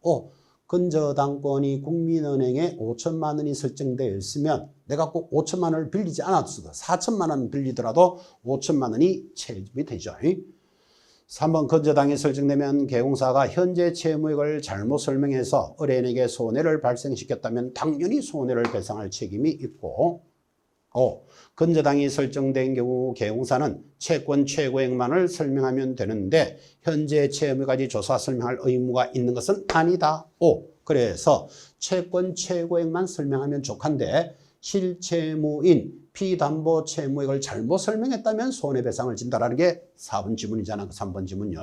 건저당권이 국민은행에 5천만 원이 설정되어 있으면 내가 꼭 5천만 원을 빌리지 않아도 4천만 원 빌리더라도 5천만 원이 채집이 되죠. 3번 건저당이 설정되면 개공사가 현재 채무액을 잘못 설명해서 의뢰인에게 손해를 발생시켰다면 당연히 손해를 배상할 책임이 있고 건저당이 설정된 경우 개공사는 채권 최고액만을 설명하면 되는데 현재 채무까지 조사 설명할 의무가 있는 것은 아니다. 그래서 채권 최고액만 설명하면 족한데 실채무인 피담보 채무액을 잘못 설명했다면 손해배상을 진다라는 게 4번 지문이잖아. 3번 지문요.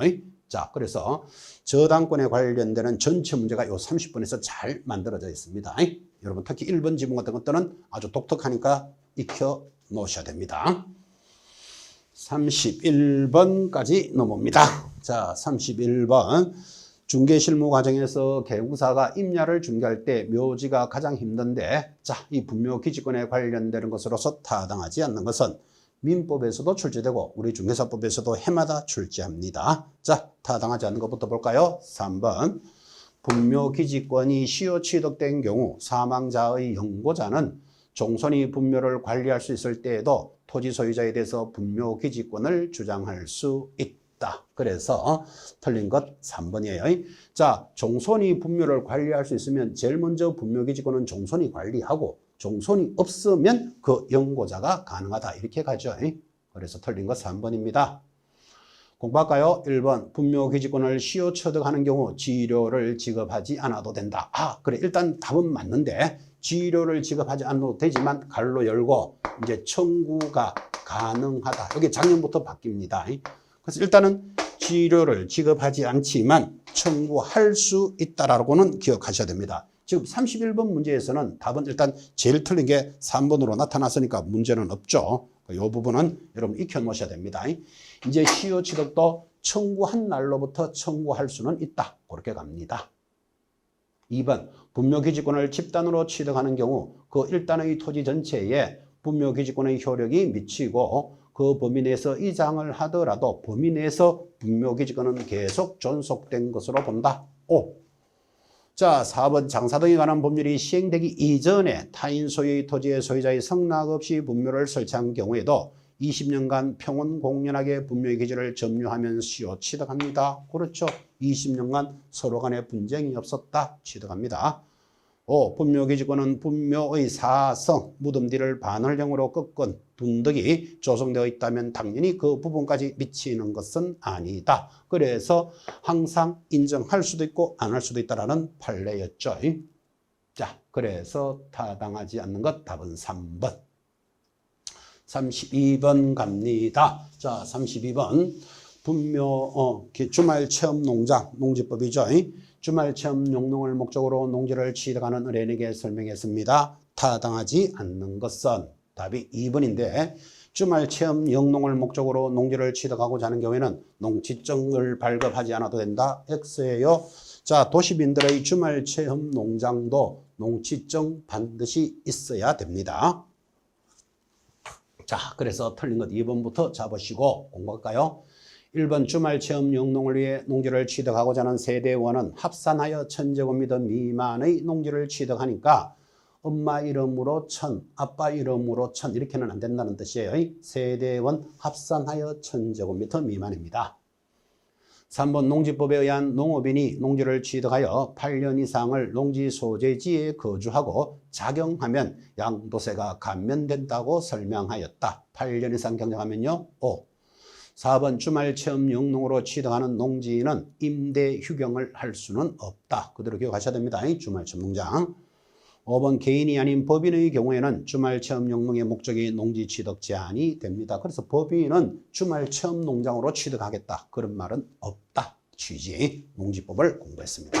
자, 그래서 저당권에 관련되는 전체 문제가 요 30번에서 잘 만들어져 있습니다. 여러분 특히 1번 지문 같은 것들은 아주 독특하니까 익혀 놓으셔야 됩니다. 31번까지 넘어옵니다. 자, 31번. 중개실무 과정에서 개공사가 임야를 중개할 때 묘지가 가장 힘든데, 자, 이 분묘기지권에 관련되는 것으로서 타당하지 않는 것은 민법에서도 출제되고 우리 중개사법에서도 해마다 출제합니다. 자, 타당하지 않는 것부터 볼까요? 3번. 분묘기지권이 시효 취득된 경우 사망자의 영고자는 종손이 분묘를 관리할 수 있을 때에도 토지 소유자에 대해서 분묘기지권을 주장할 수 있다. 그래서 틀린 것 3번이에요. 자, 종손이 분묘를 관리할 수 있으면 제일 먼저 분묘기지권은 종손이 관리하고 종손이 없으면 그 영고자가 가능하다. 이렇게 가죠. 그래서 틀린 것 3번입니다. 공부할까요? 1번 분묘기지권을 시효 취득하는 경우 지료를 지급하지 않아도 된다. 그래 일단 답은 맞는데 지료를 지급하지 않아도 되지만 갈로 열고 이제 청구가 가능하다. 여기 작년부터 바뀝니다. 그래서 일단은 지료를 지급하지 않지만 청구할 수 있다라고는 기억하셔야 됩니다. 지금 31번 문제에서는 답은 일단 제일 틀린 게 3번으로 나타났으니까 문제는 없죠. 이 부분은 여러분 익혀 놓으셔야 됩니다. 이제 시효 취득도 청구한 날로부터 청구할 수는 있다. 그렇게 갑니다. 2번 분묘기지권을 집단으로 취득하는 경우 그 일단의 토지 전체에 분묘기지권의 효력이 미치고 그 범위 내에서 이장을 하더라도 범위 내에서 분묘기지권은 계속 존속된 것으로 본다. 5. 자, 4번 장사 등에 관한 법률이 시행되기 이전에 타인 소유의 토지의 소유자의 성낙 없이 분묘를 설치한 경우에도 20년간 평온 공연하게 분묘의 기지를 점유하면서 취득합니다. 그렇죠. 20년간 서로 간에 분쟁이 없었다. 취득합니다. 5. 분묘기지권은 분묘의 사성, 무덤 뒤를 반월령으로 꺾은 둔덕이 조성되어 있다면 당연히 그 부분까지 미치는 것은 아니다. 그래서 항상 인정할 수도 있고 안 할 수도 있다라는 판례였죠. 자, 그래서 타당하지 않는 것 답은 3번. 32번 갑니다. 자, 32번. 분묘, 주말체험농장, 농지법이죠. 주말체험 용농을 목적으로 농지를 취득하는 의뢰인에게 설명했습니다. 타당하지 않는 것은 답이 2번인데 주말체험 영농을 목적으로 농지를 취득하고자 하는 경우에는 농지증을 발급하지 않아도 된다. X예요. 자, 도시민들의 주말체험 농장도 농지증 반드시 있어야 됩니다. 자, 그래서 틀린 것 2번부터 잡으시고 공부할까요? 1번 주말체험 영농을 위해 농지를 취득하고자 하는 세대원은 합산하여 1000제곱미터 미만의 농지를 취득하니까 엄마 이름으로 1000, 아빠 이름으로 1000 이렇게는 안 된다는 뜻이에요. 세대원 합산하여 1000제곱미터 미만입니다. 3번 농지법에 의한 농업인이 농지를 취득하여 8년 이상을 농지 소재지에 거주하고 작용하면 양도세가 감면된다고 설명하였다. 8년 이상 경작하면요. 5. 4번 주말체험 영농으로 취득하는 농지인은 임대 휴경을 할 수는 없다. 그대로 기억하셔야 됩니다. 주말체험 농장. 5번 개인이 아닌 법인의 경우에는 주말체험 영농의 목적이 농지 취득 제한이 됩니다. 그래서 법인은 주말체험 농장으로 취득하겠다. 그런 말은 없다. 취지 농지법을 공부했습니다.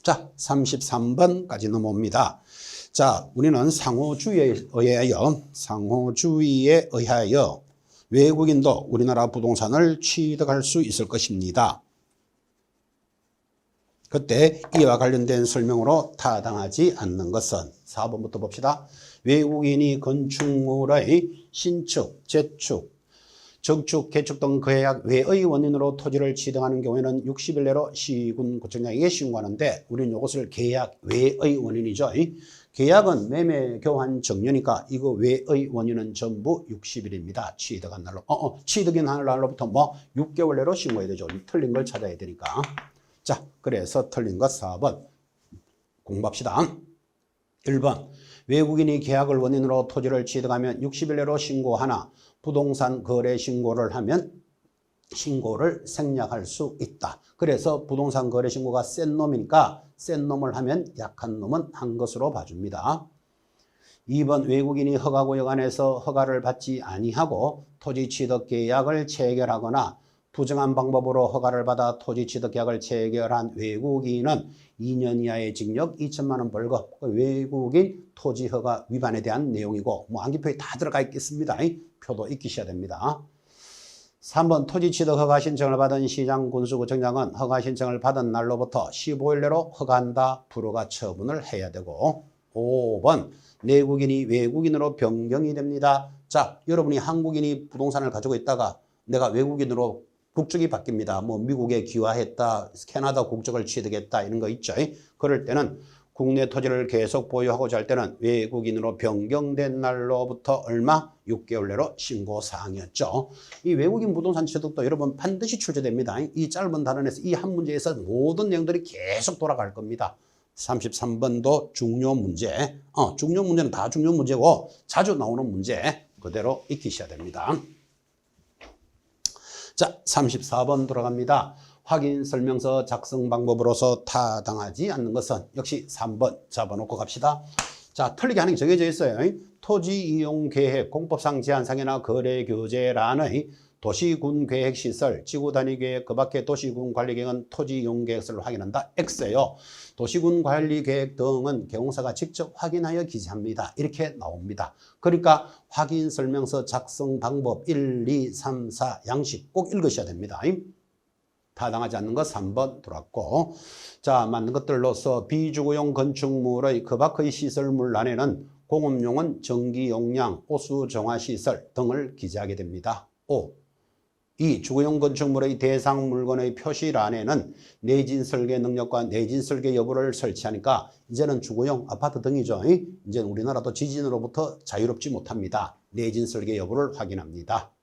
자, 33번까지 넘어옵니다. 자, 우리는 상호주의에 의하여 외국인도 우리나라 부동산을 취득할 수 있을 것입니다. 그때 이와 관련된 설명으로 타당하지 않는 것은 4번부터 봅시다. 외국인이 건축물의 신축, 재축, 정축, 개축 등 계약 외의 원인으로 토지를 취득하는 경우에는 60일 내로 시군구청장에게 신고하는데 우리는 이것을 계약 외의 원인이죠. 계약은 매매 교환 정려니까 이거 외의 원인은 전부 60일입니다. 취득한 날로. 취득인 날로부터 6개월 내로 신고해야 되죠. 틀린 걸 찾아야 되니까. 자, 그래서 틀린 것 4번 공부합시다. 1번 외국인이 계약을 원인으로 토지를 취득하면 60일 내로 신고하나 부동산 거래 신고를 하면 신고를 생략할 수 있다. 그래서 부동산 거래 신고가 센 놈이니까 센 놈을 하면 약한 놈은 한 것으로 봐줍니다. 2번 외국인이 허가구역 안에서 허가를 받지 아니하고 토지 취득 계약을 체결하거나 부정한 방법으로 허가를 받아 토지 취득 계약을 체결한 외국인은 2년 이하의 징역 2천만 원 벌금. 외국인 토지 허가 위반에 대한 내용이고 암기표에 다 들어가 있겠습니다. 표도 익히셔야 됩니다. 3번 토지 취득 허가 신청을 받은 시장 군수구청장은 허가 신청을 받은 날로부터 15일 내로 허가한다. 불허가 처분을 해야 되고 5번 내국인이 외국인으로 변경이 됩니다. 자, 여러분이 한국인이 부동산을 가지고 있다가 내가 외국인으로 국적이 바뀝니다. 미국에 귀화했다, 캐나다 국적을 취득했다 이런 거 있죠. 그럴 때는 국내 토지를 계속 보유하고자 할 때는 외국인으로 변경된 날로부터 얼마? 6개월 내로 신고사항이었죠. 이 외국인 부동산 취득도 여러분 반드시 출제됩니다. 이 짧은 단원에서 이 한 문제에서 모든 내용들이 계속 돌아갈 겁니다. 33번도 중요 문제. 중요 문제는 다 중요 문제고 자주 나오는 문제 그대로 익히셔야 됩니다. 자, 34번 들어갑니다. 확인 설명서 작성 방법으로서 타당하지 않는 것은 역시 3번 잡아놓고 갑시다. 자, 틀리게 하는 게 정해져 있어요. 토지 이용 계획, 공법상 제한상이나 거래 교제란의 도시군 계획 시설, 지구 단위 계획, 그 밖에 도시군 관리 계획은 토지 이용 계획서를 확인한다. X예요. 도시군 관리 계획 등은 개공사가 직접 확인하여 기재합니다. 이렇게 나옵니다. 그러니까 확인 설명서 작성 방법 1, 2, 3, 4 양식 꼭 읽으셔야 됩니다. 타당하지 않는 거 3번 들어왔고. 자, 맞는 것들로서 비주거용 건축물의 그 밖의 시설물 안에는 공업용은 전기 용량, 오수 정화 시설 등을 기재하게 됩니다. 5. 이 주거용 건축물의 대상 물건의 표시란에는 내진 설계 능력과 내진 설계 여부를 설치하니까 이제는 주거용 아파트 등이죠. 이제 우리나라도 지진으로부터 자유롭지 못합니다. 내진 설계 여부를 확인합니다.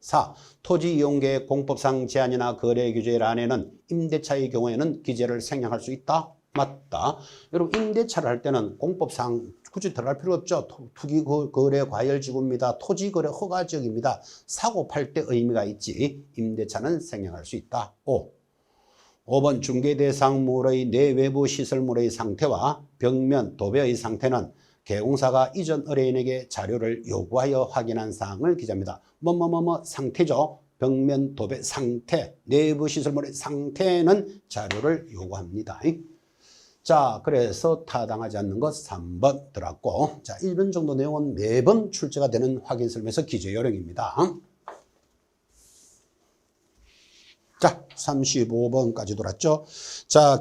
4. 토지 이용계획 공법상 제한이나 거래 규제란에는 임대차의 경우에는 기재를 생략할 수 있다? 맞다. 여러분 임대차를 할 때는 공법상 굳이 들어갈 필요 없죠. 투기 거래 과열지구입니다. 토지 거래 허가 지역입니다. 사고 팔 때 의미가 있지. 임대차는 생략할 수 있다. 5번 중개 대상물의 내외부 시설물의 상태와 벽면 도배의 상태는 개공사가 이전 의뢰인에게 자료를 요구하여 확인한 사항을 기재합니다. 상태죠. 벽면 도배 상태, 내부 시설물의 상태는 자료를 요구합니다. 자, 그래서 타당하지 않는 것 3번 들었고, 자, 이런 정도 내용은 매번 출제가 되는 확인설명서 기재 요령입니다. 자, 35번까지 돌았죠. 자,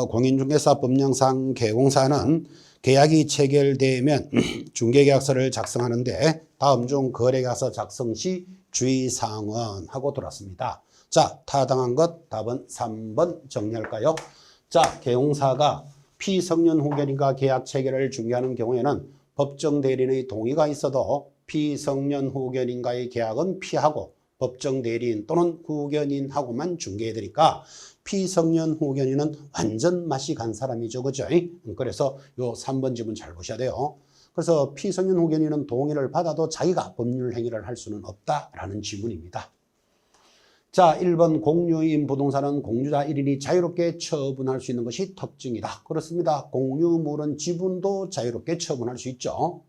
공인중개사 법령상 개공사는 계약이 체결되면 중개계약서를 작성하는데 다음 중 거래계약서 작성 시 주의사항은 하고 돌았습니다. 자, 타당한 것 답은 3번 정리할까요? 자, 개공사가 피성년 후견인과 계약 체결을 중개하는 경우에는 법정 대리인의 동의가 있어도 피성년 후견인과의 계약은 피하고 법정 대리인 또는 후견인하고만 중개해드리니까 피성년 후견인은 완전 맛이 간 사람이죠. 그죠? 그래서 요 3번 지문 잘 보셔야 돼요. 그래서 피성년 후견인은 동의를 받아도 자기가 법률 행위를 할 수는 없다라는 지문입니다. 자, 1번 공유인 부동산은 공유자 1인이 자유롭게 처분할 수 있는 것이 특징이다. 그렇습니다. 공유물은 지분도 자유롭게 처분할 수 있죠.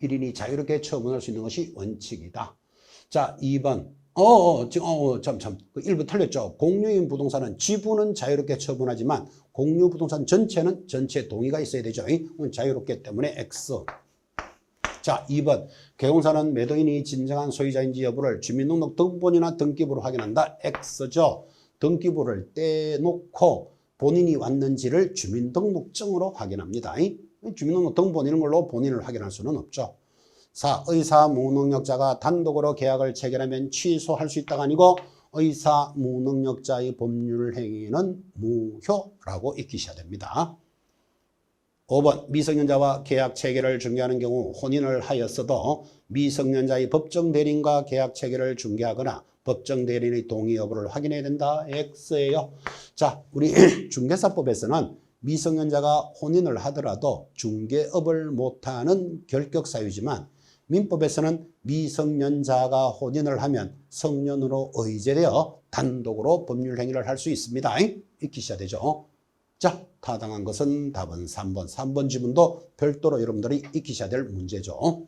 1인이 자유롭게 처분할 수 있는 것이 원칙이다. 자, 2번. 참. 1번 틀렸죠. 공유인 부동산은 지분은 자유롭게 처분하지만 공유 부동산 전체는 전체 동의가 있어야 되죠. 자유롭기 때문에 X. 자, 2번. 개공사는 매도인이 진정한 소유자인지 여부를 주민등록 등본이나 등기부로 확인한다. X죠. 등기부를 떼놓고 본인이 왔는지를 주민등록증으로 확인합니다. 주민등록 등본 이런 걸로 본인을 확인할 수는 없죠. 4. 의사 무능력자가 단독으로 계약을 체결하면 취소할 수 있다가 아니고 의사 무능력자의 법률 행위는 무효라고 익히셔야 됩니다. 5번 미성년자와 계약 체결을 중개하는 경우 혼인을 하였어도 미성년자의 법정 대리인과 계약 체결을 중개하거나 법정 대리인의 동의 여부를 확인해야 된다. X예요. 자, 우리 중개사법에서는 미성년자가 혼인을 하더라도 중개업을 못하는 결격 사유지만 민법에서는 미성년자가 혼인을 하면 성년으로 의제되어 단독으로 법률 행위를 할 수 있습니다. 익히셔야 되죠. 자, 타당한 것은 답은 3번. 3번 지문도 별도로 여러분들이 익히셔야 될 문제죠.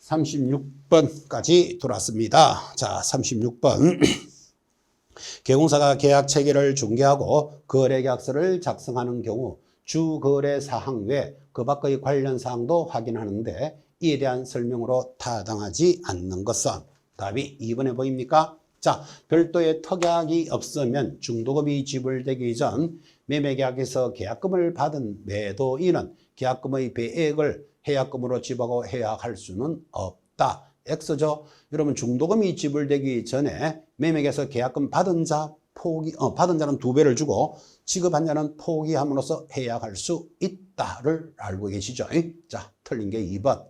36번까지 돌았습니다. 자, 36번. 개공사가 계약 체결을 중개하고 거래계약서를 작성하는 경우 주거래 사항 외 그 밖의 관련 사항도 확인하는데 이에 대한 설명으로 타당하지 않는 것은 답이 2번에 보입니까? 자, 별도의 특약이 없으면 중도금이 지불되기 전 매매계약에서 계약금을 받은 매도인은 계약금의 배액을 해약금으로 지불하고 해약할 수는 없다. X죠. 여러분 중도금이 지불되기 전에 매매계약에서 계약금 받은 자 받은 자는 2배를 주고 지급한 자는 포기함으로써 해약할 수 있다를 알고 계시죠? 자, 틀린 게 2번.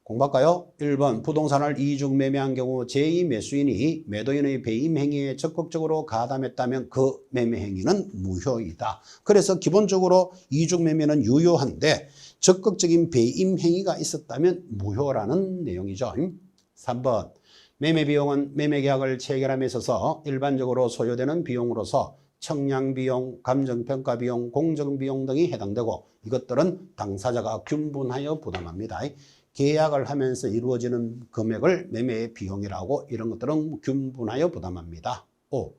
공부할까요? 1번 부동산을 이중 매매한 경우 제2 매수인이 매도인의 배임 행위에 적극적으로 가담했다면 그 매매 행위는 무효이다. 그래서 기본적으로 이중 매매는 유효한데 적극적인 배임 행위가 있었다면 무효라는 내용이죠. 3번 매매 비용은 매매 계약을 체결함에 있어서 일반적으로 소요되는 비용으로서 청량비용, 감정평가비용, 공정비용 등이 해당되고 이것들은 당사자가 균분하여 부담합니다. 계약을 하면서 이루어지는 금액을 매매의 비용이라고 이런 것들은 균분하여 부담합니다. 5.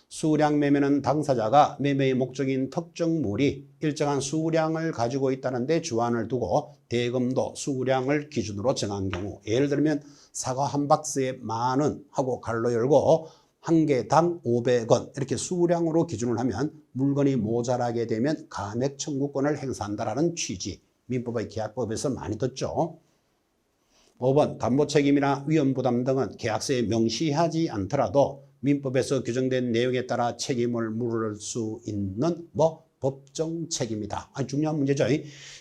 수량 매매는 당사자가 매매의 목적인 특정물이 일정한 수량을 가지고 있다는 데 주안을 두고 대금도 수량을 기준으로 정한 경우 예를 들면 사과 한 박스에 10,000원 하고 갈로 열고 한 개당 500원 이렇게 수량으로 기준을 하면 물건이 모자라게 되면 감액 청구권을 행사한다라는 취지. 민법의 계약법에서 많이 듣죠. 5번 담보책임이나 위험부담 등은 계약서에 명시하지 않더라도 민법에서 규정된 내용에 따라 책임을 물을 수 있는 법정 책임이다. 아주 중요한 문제죠.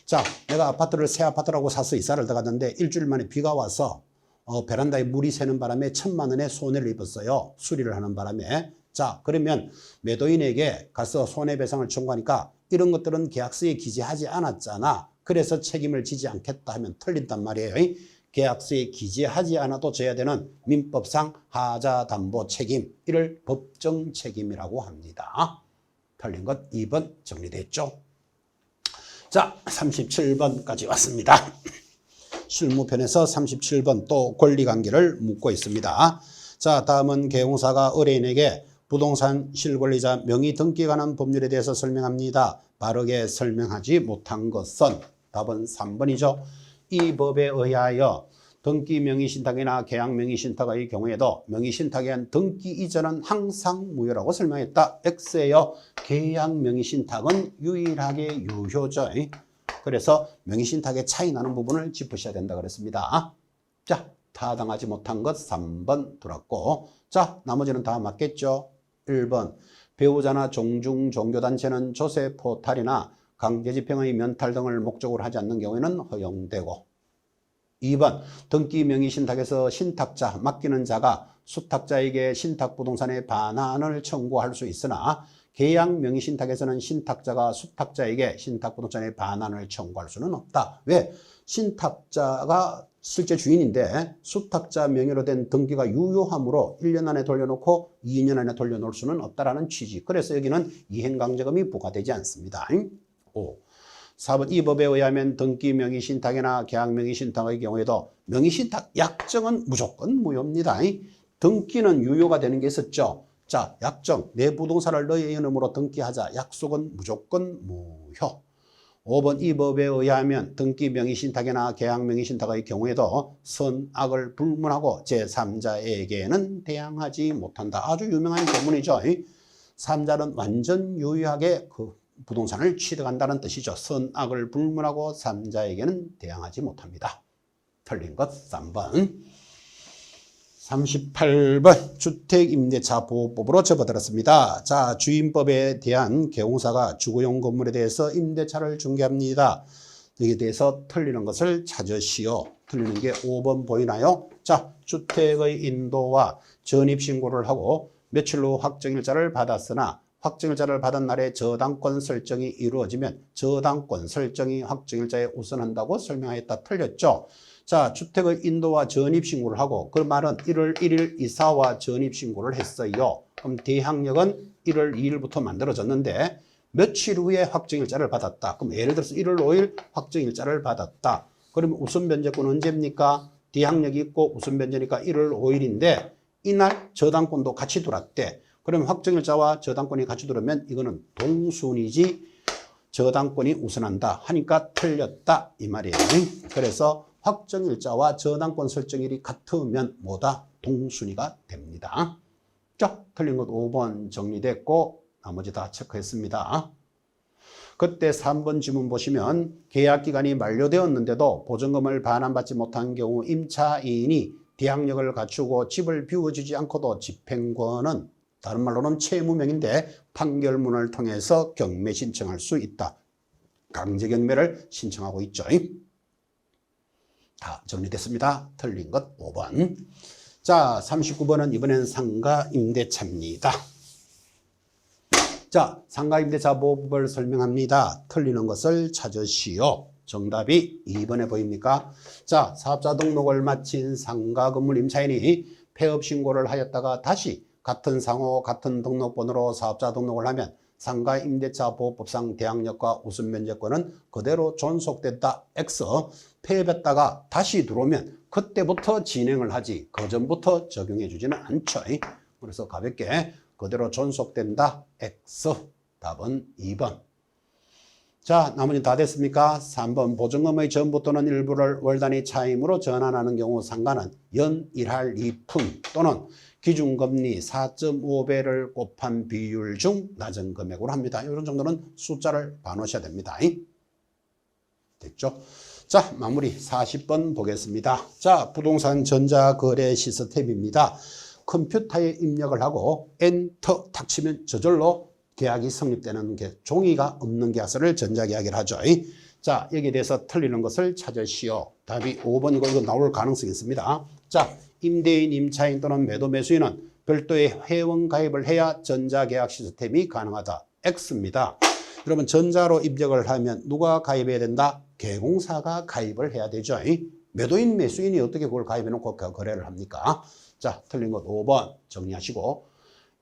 자, 내가 아파트를 새 아파트라고 사서 이사를 들어갔는데 일주일 만에 비가 와서 베란다에 물이 새는 바람에 1,000만 원의 손해를 입었어요. 수리를 하는 바람에. 자, 그러면 매도인에게 가서 손해배상을 청구하니까 이런 것들은 계약서에 기재하지 않았잖아. 그래서 책임을 지지 않겠다 하면 틀린단 말이에요. 계약서에 기재하지 않아도 져야 되는 민법상 하자담보 책임, 이를 법정 책임이라고 합니다. 틀린 것 2번 정리됐죠? 자, 37번까지 왔습니다. 실무편에서 37번 또 권리관계를 묻고 있습니다. 자, 다음은 계용사가 의뢰인에게 부동산 실권리자 명의 등기에 관한 법률에 대해서 설명합니다. 바르게 설명하지 못한 것은 답은 3번이죠. 이 법에 의하여 등기 명의신탁이나 계약 명의신탁의 경우에도 명의신탁에 의한 등기 이전은 항상 무효라고 설명했다. X예요. 계약 명의신탁은 유일하게 유효죠. 그래서 명의신탁에 차이 나는 부분을 짚으셔야 된다 그랬습니다. 자, 타당하지 못한 것 3번 들었고, 자, 나머지는 다 맞겠죠. 1번 배우자나 종중 종교단체는 조세 포탈이나 강제집행의 면탈 등을 목적으로 하지 않는 경우에는 허용되고, 2번 등기 명의신탁에서 신탁자, 맡기는 자가 수탁자에게 신탁부동산의 반환을 청구할 수 있으나 계약 명의신탁에서는 신탁자가 수탁자에게 신탁부동산의 반환을 청구할 수는 없다. 왜? 신탁자가 실제 주인인데 수탁자 명의로 된 등기가 유효하므로 1년 안에 돌려놓고 2년 안에 돌려놓을 수는 없다라는 취지. 그래서 여기는 이행강제금이 부과되지 않습니다. 5. 4번 이 법에 의하면 등기 명의신탁이나 계약 명의신탁의 경우에도 명의신탁 약정은 무조건 무효입니다. 등기는 유효가 되는 게 있었죠. 자, 약정, 내 부동산을 너의 이름으로 등기하자. 약속은 무조건 무효. 5번 이 법에 의하면 등기 명의신탁이나 계약 명의신탁의 경우에도 선악을 불문하고 제3자에게는 대항하지 못한다. 아주 유명한 조문이죠. 3자는 완전 유효하게 그 부동산을 취득한다는 뜻이죠. 선악을 불문하고 3자에게는 대항하지 못합니다. 틀린 것 3번. 38번 주택임대차 보호법으로 접어들었습니다. 자, 주임법에 대한 계용사가 주거용 건물에 대해서 임대차를 중개합니다. 여기에 대해서 틀리는 것을 찾으시오. 틀리는 게 5번 보이나요? 자, 주택의 인도와 전입신고를 하고 며칠 후 확정일자를 받았으나 확정일자를 받은 날에 저당권 설정이 이루어지면 저당권 설정이 확정일자에 우선한다고 설명하였다. 틀렸죠? 자, 주택의 인도와 전입신고를 하고 그 말은 1월 1일 이사와 전입신고를 했어요. 그럼 대항력은 1월 2일부터 만들어졌는데 며칠 후에 확정일자를 받았다. 그럼 예를 들어서 1월 5일 확정일자를 받았다. 그러면 우선변제권 언제입니까? 대항력이 있고 우선변제니까 1월 5일인데 이날 저당권도 같이 들어왔대. 그러면 확정일자와 저당권이 같이 들어오면 이거는 동순이지 저당권이 우선한다 하니까 틀렸다 이 말이에요. 그래서 확정일자와 저당권 설정일이 같으면 뭐다? 동순위가 됩니다. 자, 틀린 것 5번 정리됐고 나머지 다 체크했습니다. 그때 3번 지문 보시면 계약기간이 만료되었는데도 보증금을 반환받지 못한 경우 임차인이 대항력을 갖추고 집을 비워주지 않고도 집행권은 다른 말로는 채무명인데 판결문을 통해서 경매 신청할 수 있다. 강제경매를 신청하고 있죠. 다 정리됐습니다. 틀린 것 5번. 자, 39번은 이번엔 상가임대차입니다. 자, 상가임대차 보호법을 설명합니다. 틀리는 것을 찾으시오. 정답이 2번에 보입니까? 자, 사업자 등록을 마친 상가 건물 임차인이 폐업 신고를 하였다가 다시 같은 상호, 같은 등록번호로 사업자 등록을 하면 상가임대차 보호법상 대항력과 우선면제권은 그대로 존속됐다. X. 폐업했다가 다시 들어오면 그때부터 진행을 하지 그 전부터 적용해 주지는 않죠. 그래서 가볍게 그대로 존속된다. X. 답은 2번. 자, 나머지 다 됐습니까? 3번 보증금의 전부 또는 일부를 월 단위 차임으로 전환하는 경우 상관은 연 1할 2푼 또는 기준금리 4.5배를 곱한 비율 중 낮은 금액으로 합니다. 이런 정도는 숫자를 봐놓으셔야 됩니다. 됐죠? 자, 마무리 40번 보겠습니다. 자, 부동산 전자거래 시스템입니다. 컴퓨터에 입력을 하고 엔터 탁 치면 저절로 계약이 성립되는 게 종이가 없는 계약서를 전자계약이라 하죠. 자, 여기에 대해서 틀리는 것을 찾으시오. 답이 5번이고 이거 나올 가능성이 있습니다. 자, 임대인, 임차인 또는 매도 매수인은 별도의 회원 가입을 해야 전자계약 시스템이 가능하다. X입니다. 여러분 전자로 입력을 하면 누가 가입해야 된다? 개공사가 가입을 해야 되죠. 매도인, 매수인이 어떻게 그걸 가입해놓고 거래를 합니까? 자, 틀린 것 5번 정리하시고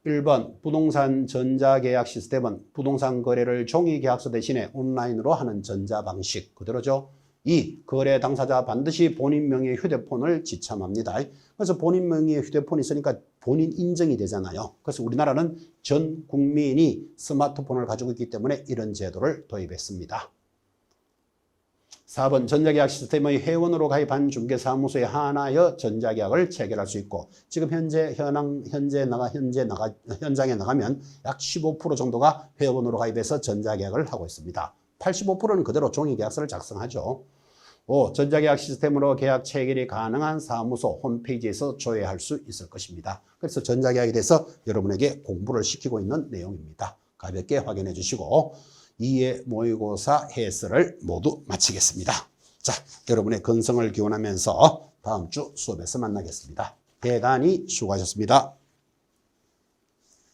1번 부동산 전자계약 시스템은 부동산 거래를 종이계약서 대신에 온라인으로 하는 전자방식 그대로죠. 2. 거래 당사자 반드시 본인 명의의 휴대폰을 지참합니다. 그래서 본인 명의의 휴대폰이 있으니까 본인 인증이 되잖아요. 그래서 우리나라는 전 국민이 스마트폰을 가지고 있기 때문에 이런 제도를 도입했습니다. 4번 전자계약 시스템의 회원으로 가입한 중개사무소에 하나여 전자계약을 체결할 수 있고 지금 현장에 나가면 약 15% 정도가 회원으로 가입해서 전자계약을 하고 있습니다. 85%는 그대로 종이계약서를 작성하죠. 5. 전자계약 시스템으로 계약 체결이 가능한 사무소 홈페이지에서 조회할 수 있을 것입니다. 그래서 전자계약에 대해서 여러분에게 공부를 시키고 있는 내용입니다. 가볍게 확인해 주시고 2회 모의고사 해설을 모두 마치겠습니다. 자, 여러분의 건성을 기원하면서 다음 주 수업에서 만나겠습니다. 대단히 수고하셨습니다.